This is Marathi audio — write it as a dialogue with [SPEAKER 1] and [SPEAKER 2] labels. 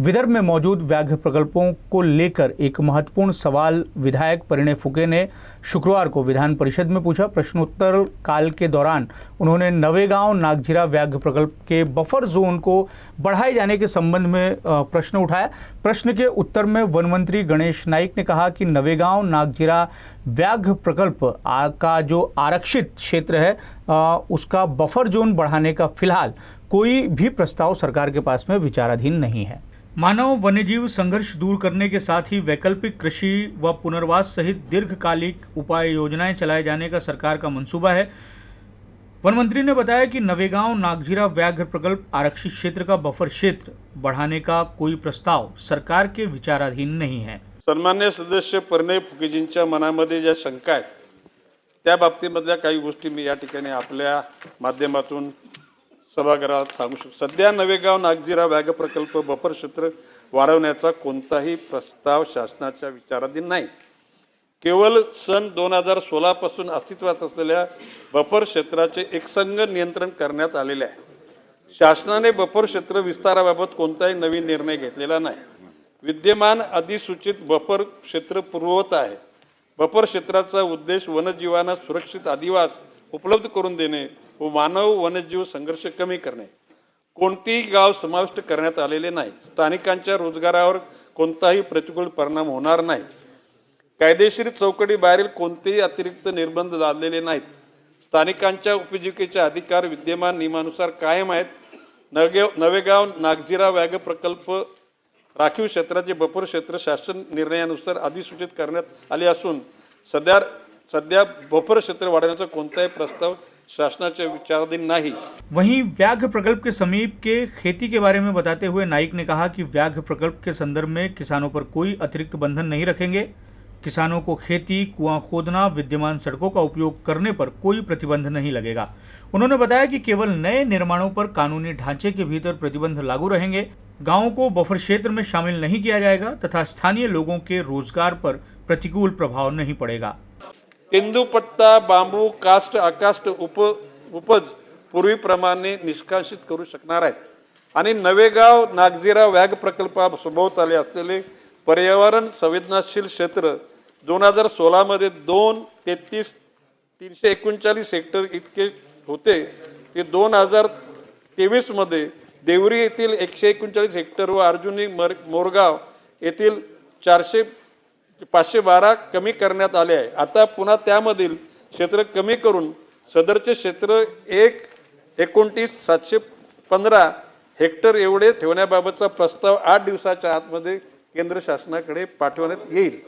[SPEAKER 1] विदर्भ में मौजूद व्याघ्र प्रकल्पों को लेकर एक महत्वपूर्ण सवाल विधायक परिणय फुके ने शुक्रवार को विधान परिषद में पूछा। प्रश्नोत्तर काल के दौरान उन्होंने नवेगांव नागझीरा व्याघ्र प्रकल्प के बफर जोन को बढ़ाए जाने के संबंध में प्रश्न उठाया। प्रश्न के उत्तर में वन मंत्री गणेश नाइक ने कहा कि नवेगांव नागझीरा व्याघ्र प्रकल्प का जो आरक्षित क्षेत्र है उसका बफर जोन बढ़ाने का फिलहाल कोई भी प्रस्ताव सरकार के पास में विचाराधीन नहीं है। मानव वन्यजीव संघर्ष दूर करने के साथ ही वैकल्पिक कृषि व पुनर्वास सहित दीर्घकालिक उपाय योजनाएं चलाए जाने का सरकार का मंसूबा है। वन मंत्री ने बताया कि नवेगांव नागझीरा व्याघ्र प्रकल्प आरक्षित क्षेत्र का बफर क्षेत्र बढ़ाने का कोई प्रस्ताव सरकार के विचाराधीन नहीं है।
[SPEAKER 2] सन्मान्य सदस्य परिणय फुकेजींच्या मनामध्ये ज्या शंका आहेत त्या बाबतीमधल्या काही गोष्टी मी या ठिकाणी आपल्या माध्यमातून सभागृहात सांगू शकतो। सध्या नवेगांव नागझीरा व्याघ्र प्रकल्प बफर क्षेत्र वाढवण्याचा कोणताही प्रस्ताव शासनाच्या विचाराधीन नाही। केवळ सन 2016 पासून अस्तित्वात असलेल्या बफर क्षेत्राचे एकसंघ नियंत्रण करण्यात आलेले आहे। शासनाने बफर क्षेत्र विस्ताराबाबत कोणताही नवीन निर्णय घेतलेला नाही। विद्यमान अधिसूचित बफर क्षेत्र पूर्ववत आहे। बफर क्षेत्राचा उद्देश वन्यजीवांना सुरक्षित अधिवास उपलब्ध करून देणे व मानव वन्यजीव संघर्ष कमी करणे। कोणतेही गाव समाविष्ट करण्यात आलेले नाही। स्थानिकांच्या रोजगारावर कोणताही प्रतिकूल परिणाम होणार नाही। कायदेशीर चौकटी बाहेरील कोणतेही अतिरिक्त निर्बंध लादलेले नाहीत। स्थानिकांच्या उपजीविकेचे अधिकार विद्यमान नियमानुसार कायम आहेत। नवेगांव नागझीरा व्याघ्र प्रकल्प राखीव क्षेत्राचे बफर क्षेत्र शासन निर्णयानुसार अधिसूचित करण्यात आले असून सध्या बफर क्षेत्र वाढवण्याचा कोणताही प्रस्ताव शासनाच्या विचाराधीन नहीं।
[SPEAKER 1] वहीं व्याघ्र प्रकल्प के समीप के खेती के बारे में बताते हुए नाइक ने कहा कि व्याघ्र प्रकल्प के संदर्भ में किसानों पर कोई अतिरिक्त बंधन नहीं रखेंगे। किसानों को खेती, कुआं खोदना, विद्यमान सड़कों का उपयोग करने पर कोई प्रतिबंध नहीं लगेगा। उन्होंने बताया कि केवल नए निर्माणों पर कानूनी ढांचे के भीतर प्रतिबंध लागू रहेंगे। गांवों को बफर क्षेत्र में शामिल नहीं किया जाएगा तथा स्थानीय लोगों के रोजगार पर प्रतिकूल प्रभाव नहीं पड़ेगा।
[SPEAKER 2] तेंदूपट्टा, बांबू, कास्ट, आकास्ट उपज पूर्वीप्रमाणे निष्कासित करू शकणार आहेत आणि नवेगांव नागझीरा व्याघ्र प्रकल्पासभोवताली असलेले पर्यावरण संवेदनशील क्षेत्र 2016 मध्ये 339 हेक्टर इतके होते ते 2023 मध्ये देवरी येथील 139 हेक्टर व अर्जुनी मोरगाव येथील 512 कमी करण्यात आले आहे। आता पुन्हा त्यामधील क्षेत्र कमी करून सदरचे क्षेत्र 1,29,715 हेक्टर एवढे ठेवण्याबाबतचा प्रस्ताव 8 दिवसाच्या आतमध्ये केंद्र शासनाकडे पाठवण्यात येईल।